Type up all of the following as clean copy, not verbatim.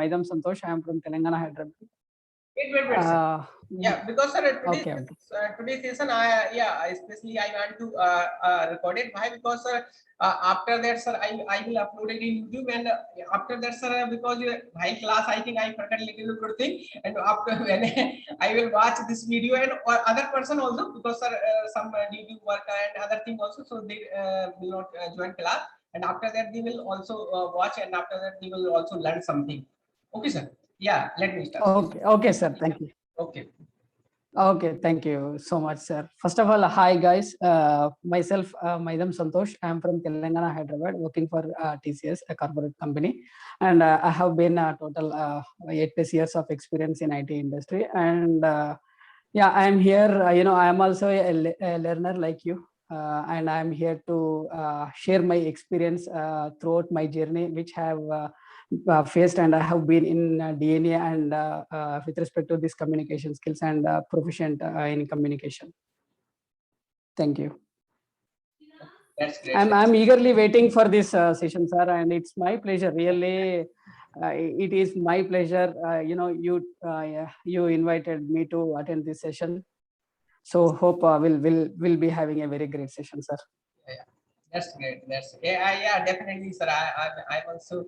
Maidam Santosh. I am from Telangana, Hyderabad. Wait, sir. Yeah, because sir, okay. Today's session, especially I want to record it. Why? Because sir, after that, sir, I will upload it in YouTube, and after that, sir, because my class, I think I forgot a little good thing, and after when I will watch this video and or other person also, because sir, some due to work and other thing also, so they will not join class, and after that they will also watch, and after that they will also learn something. Okay, sir. Yeah, let me start. Okay, sir. Thank you. Okay. Okay, thank you so much, sir. First of all, hi guys. Myself, Maidam Santosh. I am from Telangana, Hyderabad, working for TCS, a corporate company, and I have been a total 8+ years of experience in IT industry. And yeah, I am here. I am also a learner like you, and I am here to share my experience throughout my journey, which have faced, and I have been in DNA and with respect to this communication skills and proficient in communication. Thank you. That's great. I'm eagerly waiting for this session, sir, and it's my pleasure. Really, it is my pleasure. You invited me to attend this session, so hope we'll be having a very great session, sir. Yeah, that's great. Yeah, definitely, sir. I'm also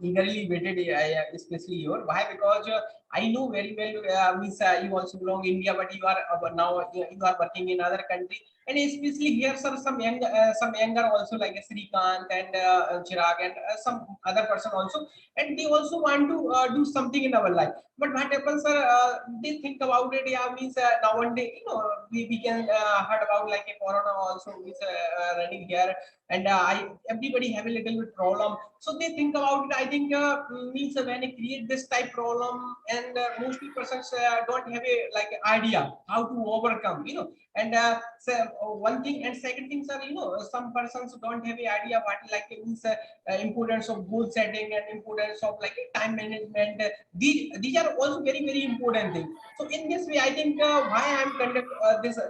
eagerly waited, especially your. Why? Because I know very well. Means you also belong India, but you are now you are working in other country, and especially here, sir, some younger also like Srikant and Chirag and some other person also, and they also want to do something in our life. But what happens, sir? They think about it. Yeah, means nowadays, we can heard about like a corona also is running here, and everybody have a little bit problem. So they think about it. I think means when they create this type problem, and mostly persons don't have a like idea how to overcome. And so one thing, and second thing, sir, some persons don't have a idea what like means importance of goal setting and importance of like time management. These are also very important things. So in this way, I think why I am conduct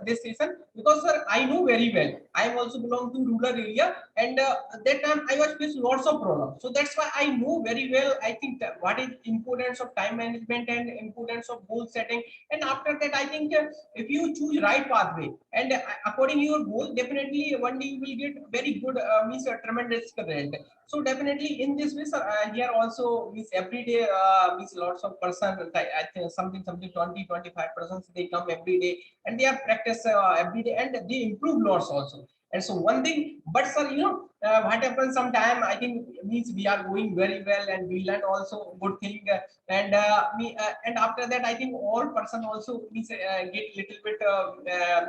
this session, because sir, I know very well. I also belong to rural area, and that time I was faced lots of problems. So that's why I know very well. I think that what is importance of time management and importance of goal setting. And after that, I think if you choose right pathway and according to your goal, definitely one day you will get very good means a tremendous result. So definitely in this way, sir, here also means every day means lots of person. I think something 20-25% they come every day, and they are practice every day, and they improve lots also. And so one thing, but sir, what happens sometime, I think means we are going very well and we learn also good thing, and after that I think all person also means get little bit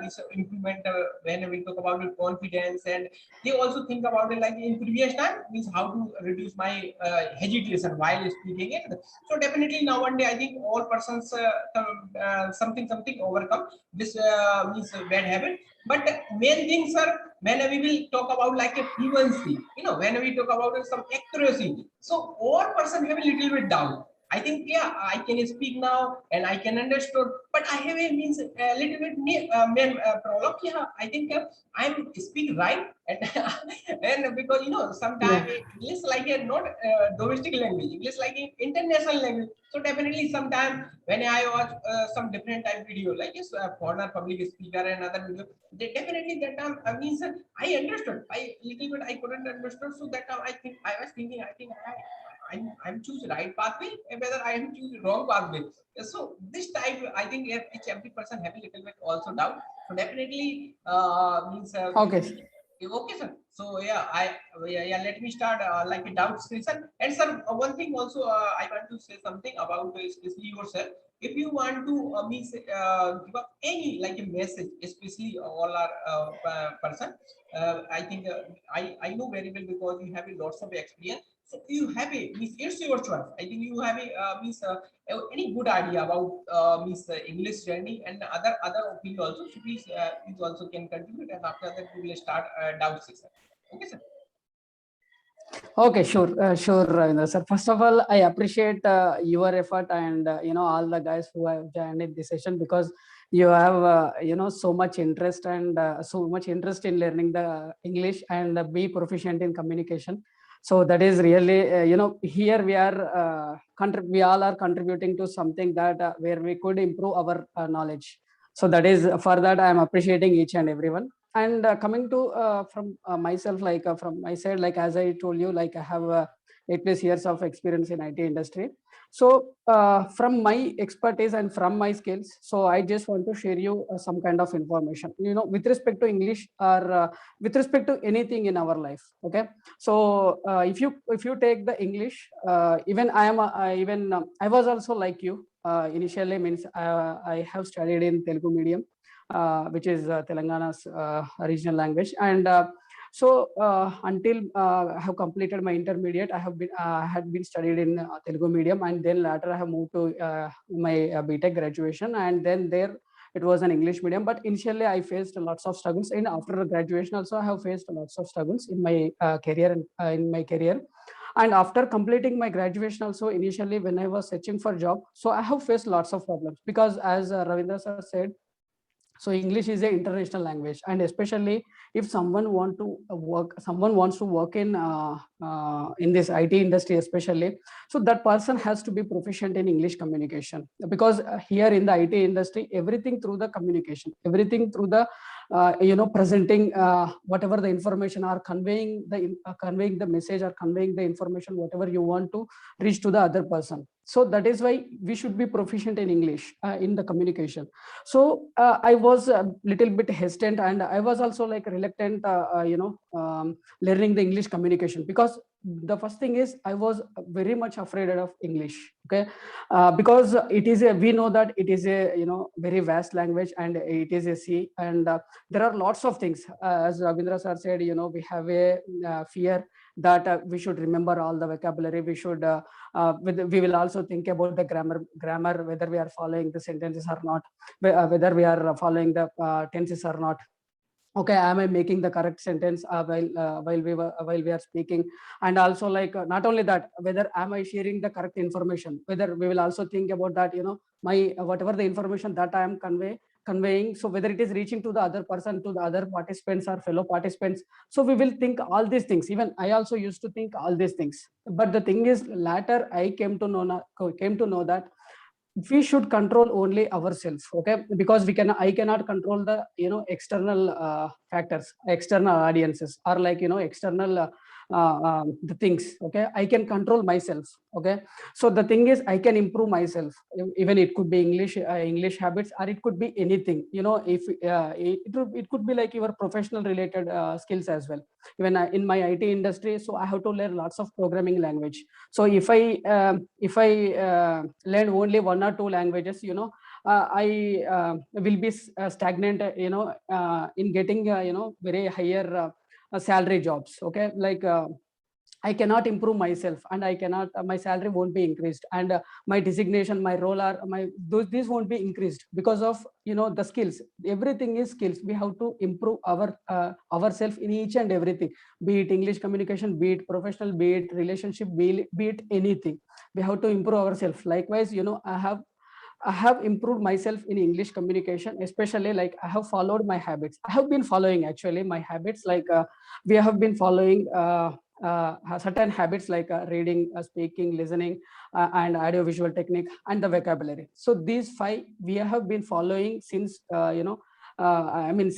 means improvement when we talk about it, confidence, and they also think about it like in previous time means how to reduce my hesitation while speaking it. So definitely now one day I think all persons something overcome this means bad habit. But main thing, sir, when we will talk about like a fluency, when we talk about some accuracy, so all person have a little bit doubt. I think, yeah, I can speak now and I can understand, but I have a means a little bit main problem. Yeah, I think I'm speak right, and and because sometimes English like a not domestic language, English like an international language. So definitely sometime when I watch some different type video like this foreigner public speaker and other video, they definitely that time means I understood. I little bit I couldn't understand. So that time I was thinking I think I'm choose right pathway, whether I am choose wrong pathway. So this type I think each every person have a little bit also doubt. So definitely means Okay. okay, sir. So let me start like a doubt session. And sir, one thing also I want to say something about especially yourself. If you want to give up any like a message, especially all our person, I think I know very well because you have a lots of experience. So you have a means it's your choice. I think you have a means any good idea about means English journey and other opinion also. So please you also can contribute, and after that we will start doubt session. Okay, sir. Okay, sure, Ravindra sir. First of all, I appreciate your effort and all the guys who have joined in this session, because you have so much interest and so much interest in learning the English and be proficient in communication. So that is really, here we are, we all are contributing to something that where we could improve our knowledge. So that is, for that I am appreciating each and everyone. And coming to from myself, like from my side, like as I told you, like I have 8+ years of experience in IT industry. So from my expertise and from my skills, so I just want to share you some kind of information, with respect to English, or with respect to anything in our life. Okay. So if you take the English, even I am I was also like you, initially, means I have studied in Telugu medium, which is Telangana's regional language. And until I have completed my intermediate, I had been studied in Telugu medium, and then later I have moved to my BTech graduation, and then there it was an English medium. But initially I faced lots of struggles, and after graduation also I have faced lots of struggles in my career, and in my career. And after completing my graduation also, initially when I was searching for job, so I have faced lots of problems, because as Ravindra sir said, so English is an international language, and especially if someone wants to work in this IT industry especially, so that person has to be proficient in English communication, because here in the IT industry, everything through the communication, everything through the presenting whatever the information, or conveying the message, or conveying the information whatever you want to reach to the other person. So that is why we should be proficient in English in the communication. So I was a little bit hesitant, and I was also like reluctant, learning the English communication, because the first thing is I was very much afraid of English. Okay. Because we know that it is a very vast language, and it is a sea, and there are lots of things, as Ravindra sir said, we have a fear that we should remember all the vocabulary. We should we will also think about the grammar, whether we are following the sentences or not, whether we are following the tenses or not. Okay, am I making the correct sentence while we are speaking? And also, like, not only that, whether am I sharing the correct information, whether we will also think about that, my whatever the information that I am conveying, so whether it is reaching to the other person, to the other participants or fellow participants. So we will think all these things. Even I also used to think all these things. But the thing is, later I came to know that we should control only ourselves. Okay, because I cannot control the external factors, external audiences, or like external the things. Okay, I can control myself. Okay, so the thing is, I can improve myself. Even it could be English habits, or it could be anything. If it could be like your professional related skills as well. Even in my IT industry, so I have to learn lots of programming language. So if I learn only one or two languages, I will be stagnant, in getting very higher salary jobs. Okay, like I cannot improve myself, and I cannot my salary won't be increased, and my designation, my role, or these won't be increased, because of the skills. Everything is skills. We have to improve ourselves in each and everything, be it English communication, be it professional, be it relationship, be it anything. We have to improve ourselves. Likewise, I have improved myself in English communication, especially like I have followed my habits. I have been following actually my habits, like we have been following certain habits, like reading, speaking, listening, and audio visual technique, and the vocabulary. So these 5 we have been following since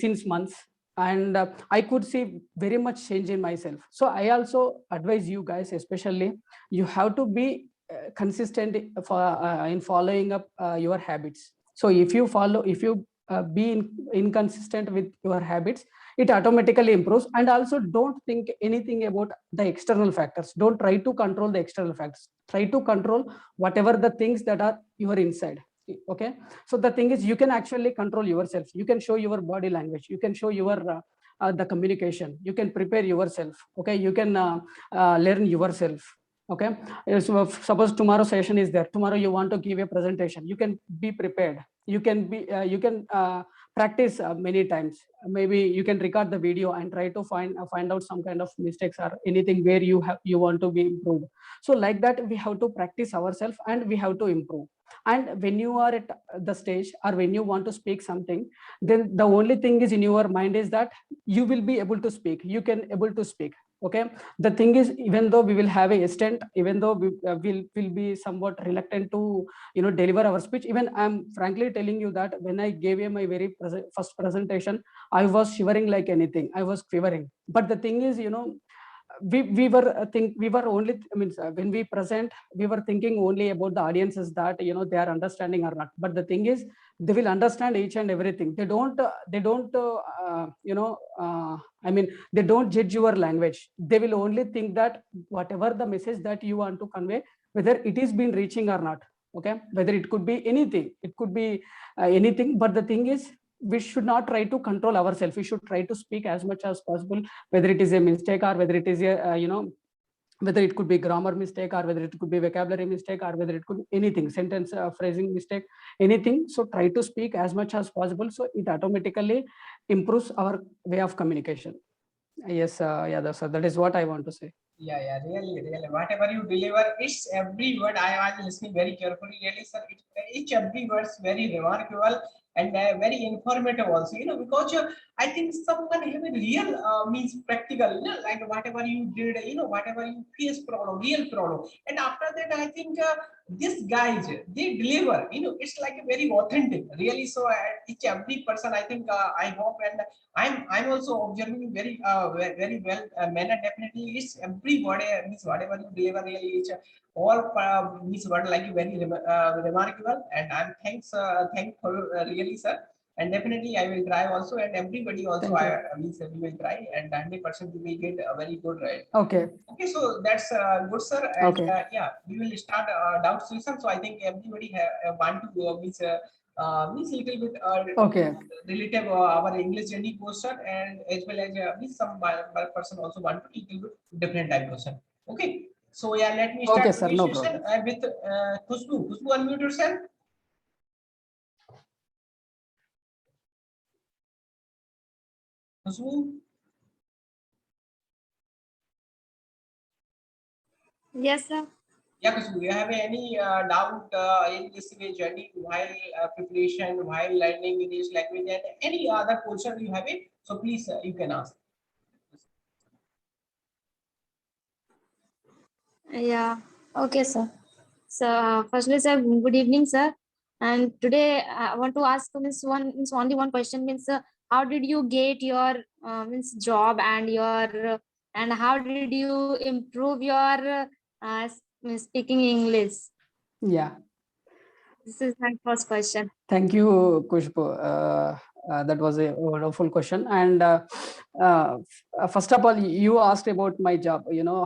since months. And I could see very much change in myself. So I also advise you guys, especially, you have to be consistent in following up your habits. So if you be inconsistent with your habits, it automatically improves. And also, don't think anything about the external factors. Don't try to control the external factors. Try to control whatever the things that are your inside. Okay, so the thing is, you can actually control yourself. You can show your body language, you can show your the communication, you can prepare yourself. Okay, you can learn yourself. Okay, so suppose tomorrow session is there, tomorrow you want to give a presentation, you can be prepared. You can practice many times. Maybe you can record the video and try to find out some kind of mistakes or anything where you want to be improved. So like that, we have to practice ourselves, and we have to improve. And when you are at the stage, or when you want to speak something, then the only thing is in your mind is that you will be able to speak, you can able to speak. Okay, the thing is, even though we will have a assistant, even though we will be somewhat reluctant to deliver our speech, even I'm frankly telling you that when I gave you my very first presentation, I was shivering like anything, I was quivering. But the thing is, we were we were only, I mean, when we present, we were thinking only about the audiences, that they are understanding or not. But the thing is, they will understand each and everything. They don't I mean, they don't judge your language. They will only think that whatever the message that you want to convey, whether it is been reaching or not. Okay, whether it could be anything, it could be anything. But the thing is, we should not try to control ourselves. We should try to speak as much as possible, whether it is a mistake, or whether it is a whether it could be grammar mistake, or whether it could be vocabulary mistake, or whether it could be anything, sentence phrasing mistake, anything. So try to speak as much as possible, so it automatically improves our way of communication. Yes, yeah, that is what I want to say. Yeah, really, really. Whatever you deliver, it's every word. I was listening very carefully, really, sir. Each every word is very remarkable and very informative also. Because I think someone have a real means practical, like whatever you did, whatever you face problem, real problem. And after that, I think these guys, they deliver. It's like a very authentic, really. So each every person, I think, I hope, and I'm also observing very well manner. Definitely, it's every word means whatever you deliver, really, it's all means word like very remarkable. And I'm thankful, really, sir. And definitely, I will try also, and everybody also. Means we will try, and 100% we will get a very good right. Okay. Okay, so that's good, sir. And Okay. yeah, we will start doubt session. So I think everybody want to means little bit Okay. relative our English journey question, and as well as some person also want to little bit different type question. Okay, so yeah, let me start Okay, sir, today's no session problem. with Khushbu. Khushbu, unmute yourself. Khushbu. Yes, sir. Yeah, Khushbu, you have any doubt in this journey while preparation, while learning English language, and any other question you have it? So please, you can ask. Yeah. Okay, sir. So, firstly, sir, good evening, sir. And today I want to ask means only one question, means how did you get your means job, and your and how did you improve your speaking English? Yeah. This is my first question. Thank you, Khushbu. That was a wonderful question. And first of all, you asked about my job.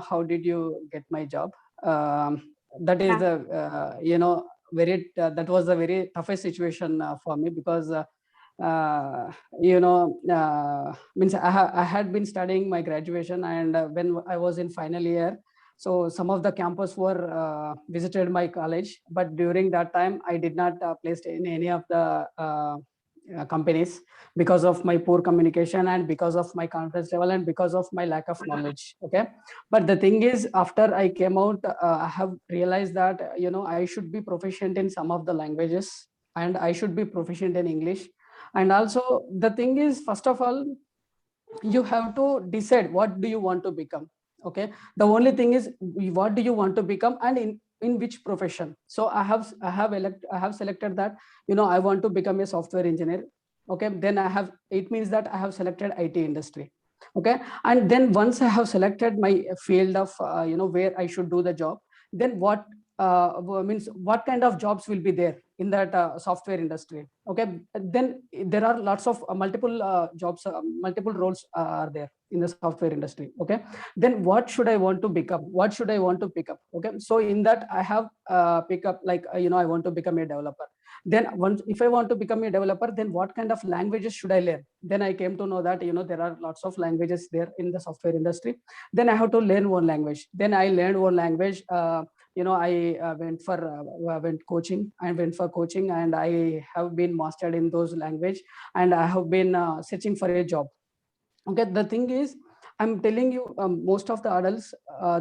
How did you get my job? That is the very that was a very toughest situation for me, because means I had been studying my graduation, and when I was in final year, so some of the campus were visited my college, but during that time I did not placed in any of the companies, because of my poor communication, and because of my confidence level, and because of my lack of knowledge. Okay, but the thing is, after I came out, I have realized that I should be proficient in some of the languages, and I should be proficient in English. And also the thing is, first of all, you have to decide what do you want to become. Okay, the only thing is, what do you want to become, and in which profession. So I have selected that I want to become a software engineer. Okay, then it means that I have selected IT industry. Okay, and then once I have selected my field of where I should do the job, then what means what kind of jobs will be there in that software industry. Okay, then there are lots of multiple jobs, multiple roles are there in the software industry. Okay, then what should I want to become, what should I want to pick up? Okay, so in that I have pick up, like I want to become a developer. Then once, if I want to become a developer, then what kind of languages should I learn? Then I came to know that there are lots of languages there in the software industry. Then I have to learn one language. Then I learned one language. I went coaching, and I have been mastered in those language, and I have been searching for a job. Okay, the thing is, I'm telling you, most of the adults,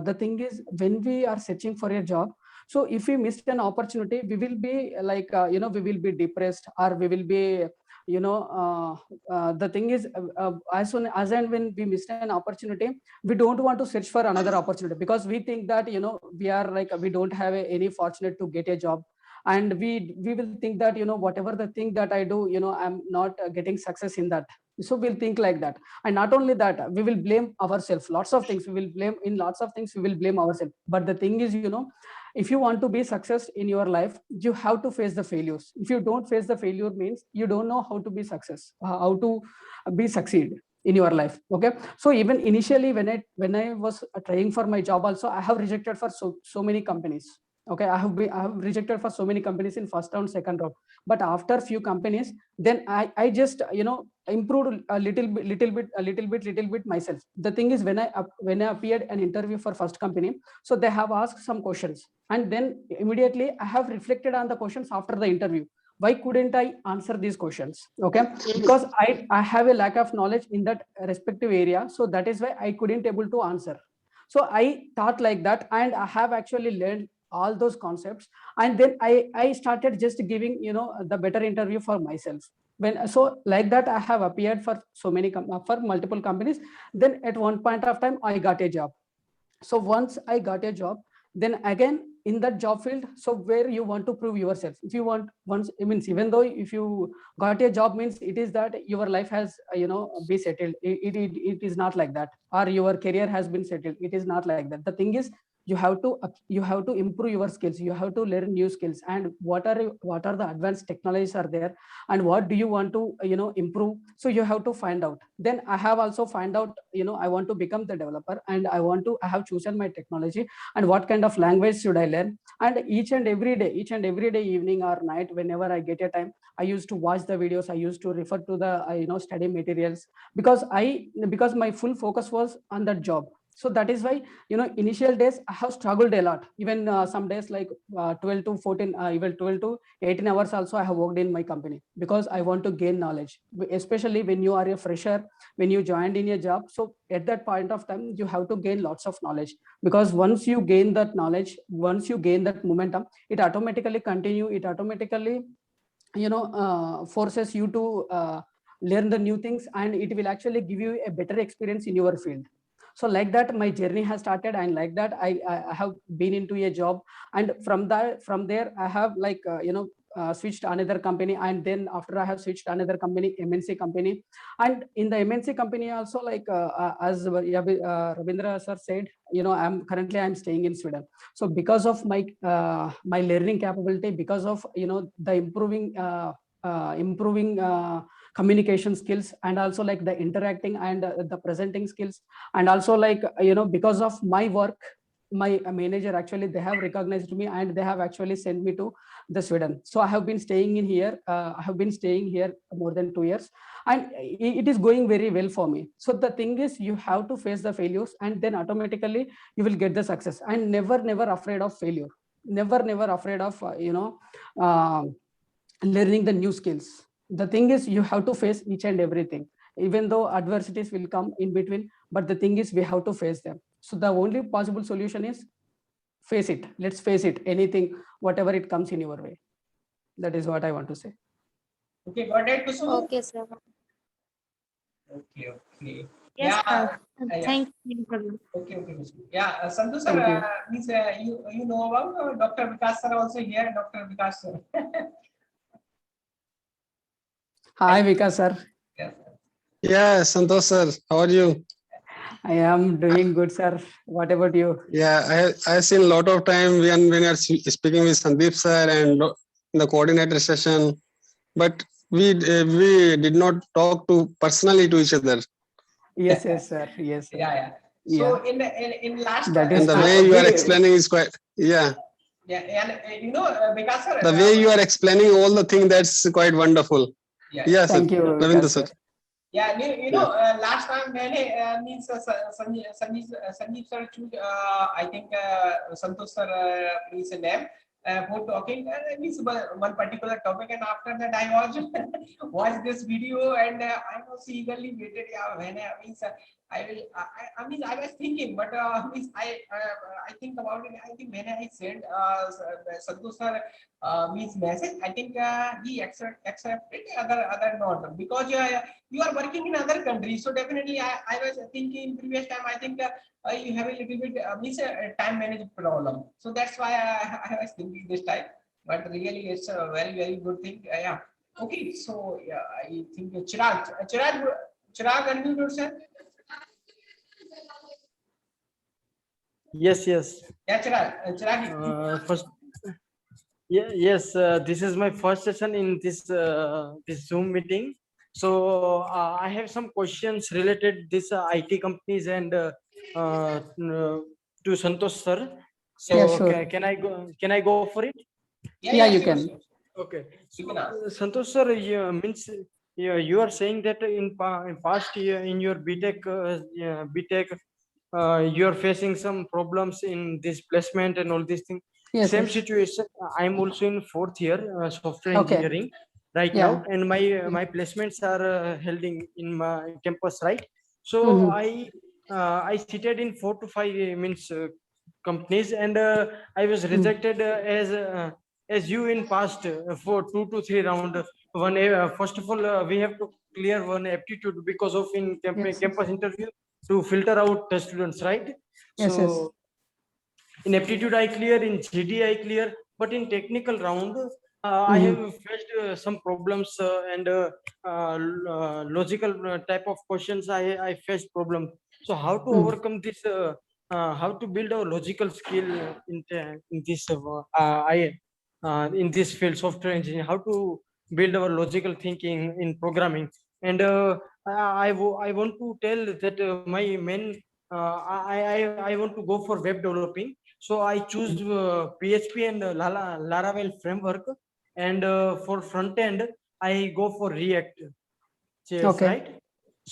the thing is, when we are searching for a job, so if we missed an opportunity, we will be like we will be depressed, or we will be the thing is, as soon as and when we miss an opportunity, we don't want to search for another opportunity, because we think that we are like, we don't have any fortunate to get a job, and we will think that whatever the thing that I do, I'm not getting success in that. So we'll think like that. And not only that, we will blame ourselves. Lots of things we will blame, in lots of things we will blame ourselves. But the thing is, if you want to be success in your life, you have to face the failures. If you don't face the failure, means you don't know how to be success, how to be succeed in your life. Okay, so even initially when I was trying for my job also, I have rejected for so many companies. Okay, I have rejected for so many companies in first round, second round. But after few companies, then I just improved a little bit myself. The thing is, when I appeared an interview for first company, so they have asked some questions, and then immediately I have reflected on the questions after the interview. Why couldn't I answer these questions? Okay, because I have a lack of knowledge in that respective area, so that is why I couldn't able to answer. So I thought like that, and I have actually learned all those concepts, and then I started just giving the better interview for myself. When so like that, I have appeared for for multiple companies. Then at one point of time, I got a job. So once I got a job, then again in that job field, so where you want to prove yourself. If you want, once it means, even though if you got a job, means it is that your life has be settled. It is not like that, or your career has been settled. It is not like that. The thing is, you have to improve your skills. You have to learn new skills, and what are the advanced technologies are there, and what do you want to improve. So you have to find out. Then I have also find out, I want to become the developer, and I have chosen my technology, and what kind of language should I learn. And each and every day, evening or night, whenever I get a time, I used to watch the videos. I used to refer to the study materials, because my full focus was on that job. So that is why initial days I have struggled a lot. Even some days like 12 to 14, even 12 to 18 hours also I have worked in my company, because I want to gain knowledge, especially when you are a fresher, when you joined in a job. So at that point of time, you have to gain lots of knowledge, because once you gain that knowledge, once you gain that momentum, it automatically continue. It automatically forces you to learn the new things, and it will actually give you a better experience in your field. So like that, my journey has started, and like that I have been into a job. And from there I have like switched another company, and then after I have switched another company, MNC company. And in the MNC company also, like as Ravindra sir said, I'm staying in Sweden. So because of my learning capability, because of the improving communication skills, and also like the interacting and the presenting skills, and also like because of my work, my manager actually, they have recognized me, and they have actually sent me to the Sweden. So I have been staying in here. I have been staying here more than 2 years, and it is going very well for me. So the thing is, you have to face the failures, and then automatically you will get the success. And never afraid of failure. Never afraid of learning the new skills. The thing is, you have to face each and everything, even though adversities will come in between. But the thing is, we have to face them. So the only possible solution is face it. Let's face it. Anything, whatever it comes in your way. That is what I want to say. Okay, got it, Kusum? Okay, sir. Okay. Yes, Yeah. sir. Yeah. Thank you. Okay, Kusum. Yeah, Sandhu sir, Thank you. means you know about Dr. Vikas sir also here, Dr. Vikas sir. Hi, Vikas sir. Yes. Yeah, Santosh sir, how are you? I am doing good, sir. What about you? Yeah, I seen a lot of time when you're speaking with Sandeep sir and in the coordinator session, but we did not talk to personally to each other. Yes, sir. Yes, sir. Yeah. So in last That And is the true. way you are explaining is quite, yeah. Yeah, and Vikas sir, The way you are explaining all the thing, that's quite wonderful. yeah. Yeah, sir. Thank you, Ravindra Vikas sir. sir. Yeah, last time मैंने means Sanjeev sir choose I think Santosh sir means a name for talking means one particular topic, and after that I was watched this video, and I was eagerly waited. Yeah, when means I will. I mean, I was thinking, but means I think about it. I think when I sent Santosh sir means message, I think he accepted, other not, because you are working in other countries. So definitely, I was thinking previous time. I think you have a little bit means a time management problem. So that's why I was thinking this time. But really, it's a very good thing. Yeah. Okay. So yeah, I think Chirag, unmute yourself. Yes, yes. Yeah, Chirag. First, yeah, yes. This is my first session in this Zoom meeting. So I have some questions related this IT companies and to Santosh sir. So Yeah, sure. can I go? Can I go for it? Yeah, you sure, can. sure. Okay. You So, can ask. Santosh sir, means you are saying that in past year in your BTech, you are facing some problems in this placement and all these things. Yes, Same yes. situation. I'm also in fourth year software Okay. engineering right Yeah. now, and my placements are held in my campus, right? So Mhm. I seated in 4 to 5 means companies, and I was rejected as you in past for 2 to 3 round. One first of all, we have to clear one aptitude because of in Yes, campus interview to filter out the students, right? yes, yes. So in aptitude I clear, in GD I clear, but in technical round I have Mhm. faced some problems and logical type of questions I faced problem. So how to Mhm. overcome this? How to build our logical skill in this in this field software engineering? How to build our logical thinking in programming? And I want to tell that my main I want to go for web developing. So I choose PHP and Laravel framework, and for front end I go for React JS, Okay. right?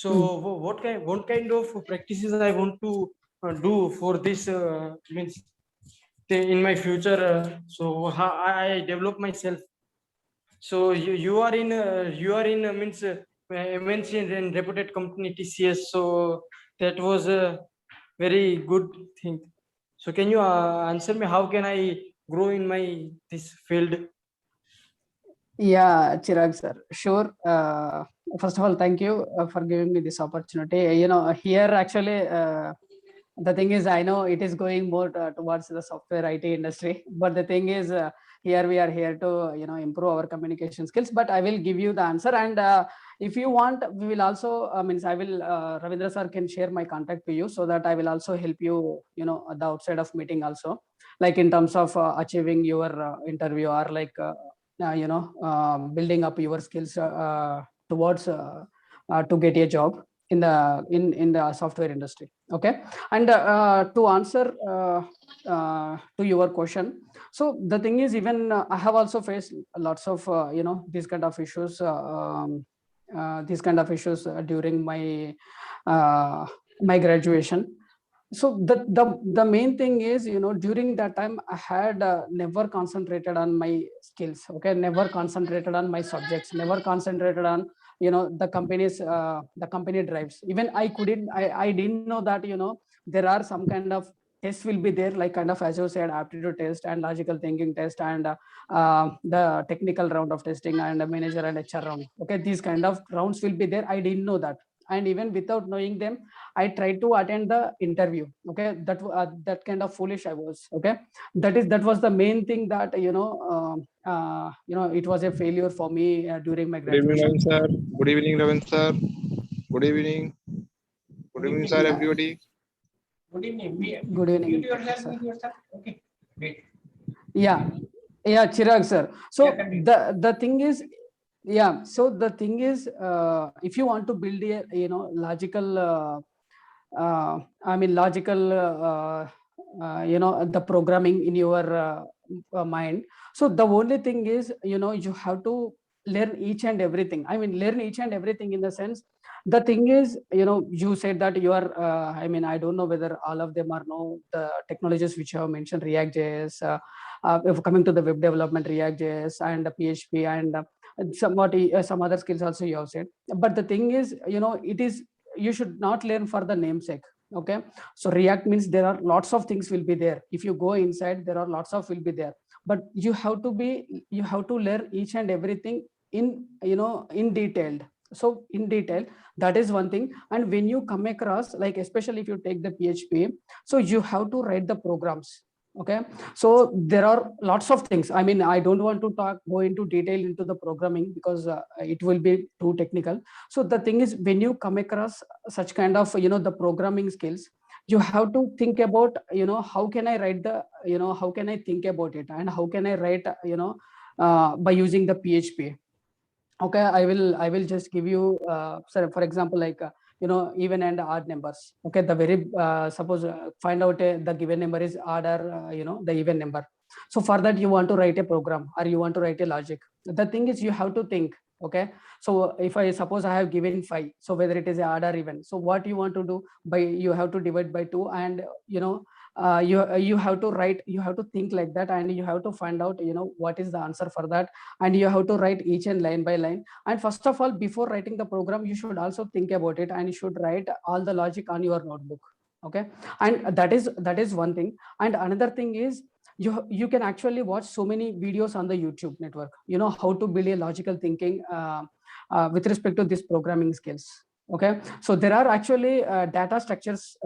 So Mm. what kind of practices I want to do for this means in my future? So how I develop myself. So you are in means MNC and reputed company TCS. So that was a very good thing. So can you answer me how can I grow in my this field? Yeah, Chirag sir, sure. First of all, thank you for giving me this opportunity. Here actually, the thing is, I know it is going more towards the software IT industry, but the thing is, here we are here to improve our communication skills. But I will give you the answer, and if you want, we will also. Means I will. Ravindra sir can share my contact to you so that I will also help you. At the outside of meeting also, like in terms of achieving your interview or like. Building up your skills towards to get a job in the software industry. Okay, and to answer to your question, so the thing is, even I have also faced lots of these kind of issues. These kind of issues during uh, my graduation. So the main thing is, during that time I had never concentrated on my skills. Okay, never concentrated on my subjects, never concentrated on the company drives. Even I didn't know that there are some kind of tests will be there, like kind of, as you said, aptitude test and logical thinking test, and the technical round of testing, and the manager and HR round. Okay, these kind of rounds will be there. I didn't know that, and even without knowing them, I tried to attend the interview. Okay, that kind of foolish I was. Okay, that was the main thing that it was a failure for me during my Good evening, graduation. Ravan sir. Good evening, Ravan sir. Good evening. Good evening, sir, Yeah. everybody. Good evening. Good evening, Mute yourself. sir. Mute yourself. Okay. Great. Yeah, Chirag sir. So Yeah, continue. the thing is, yeah. So the thing is, if you want to build a logical, logical, the programming in your mind. So the only thing is, you have to learn each and everything. Learn each and everything in the sense. The thing is, you said that you are. I don't know whether all of them are know the technologies which you have mentioned, React JS. If coming to the web development, React JS and PHP and somewhat some other skills also you have said. But the thing is, it is not learn for the namesake. Okay, so React means there are lots of things will be there. If you go inside, there are lots of will be there, but you have to learn each and everything in, in detailed. So in detail, that is one thing. And when you come across, like especially if you take the PHP, so you have to write the programs. Okay, so there are lots of things. I mean, I don't want to go into detail into the programming because it will be too technical. So the thing is, when you come across such kind of, the programming skills, you have to think about, how can I write the, how can I think about it, and how can I write, by using the PHP. Okay, I will just give you, for example, like, even and odd numbers. Okay, the very suppose find out the given number is odd or the even number. So for that, you want to write a program or you want to write a logic. The thing is, you have to think. Okay, so if I suppose I have given 5, so whether it is odd or even, so what you want to do, you have to divide by 2, and you have to write, you have to think like that, and you have to find out what is the answer for that, and you have to write each and line by line. And first of all, before writing the program, you should also think about it, and you should write all the logic on your notebook. Okay, and that is one thing. And another thing is, you can actually watch so many videos on the YouTube network, how to build a logical thinking with respect to this programming skills. Okay, so there are actually data structures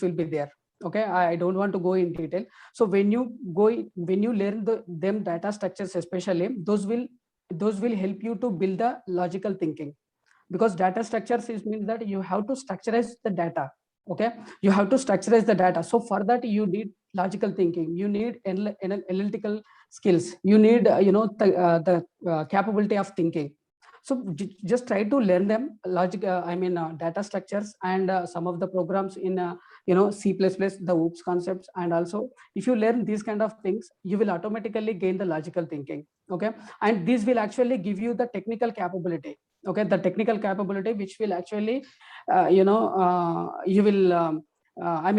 will be there. Okay, I don't want to go in detail. So when you learn them data structures, especially those will help you to build the logical thinking, because data structures means that you have to structurize the data. Okay, you have to structurize the data. So for that, you need logical thinking, you need analytical skills, you need the capability of thinking. So just try to learn them data structures, and some of the programs in C++, the OOPS concepts. And also, if you learn these kind of things, you will automatically gain the logical thinking. Okay, and this will actually give you the technical capability. Okay, the technical capability which will actually you will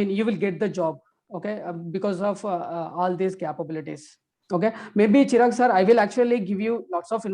you will get the job. Okay, because of all these capabilities. Okay, maybe Chirag sir, I will actually give you lots of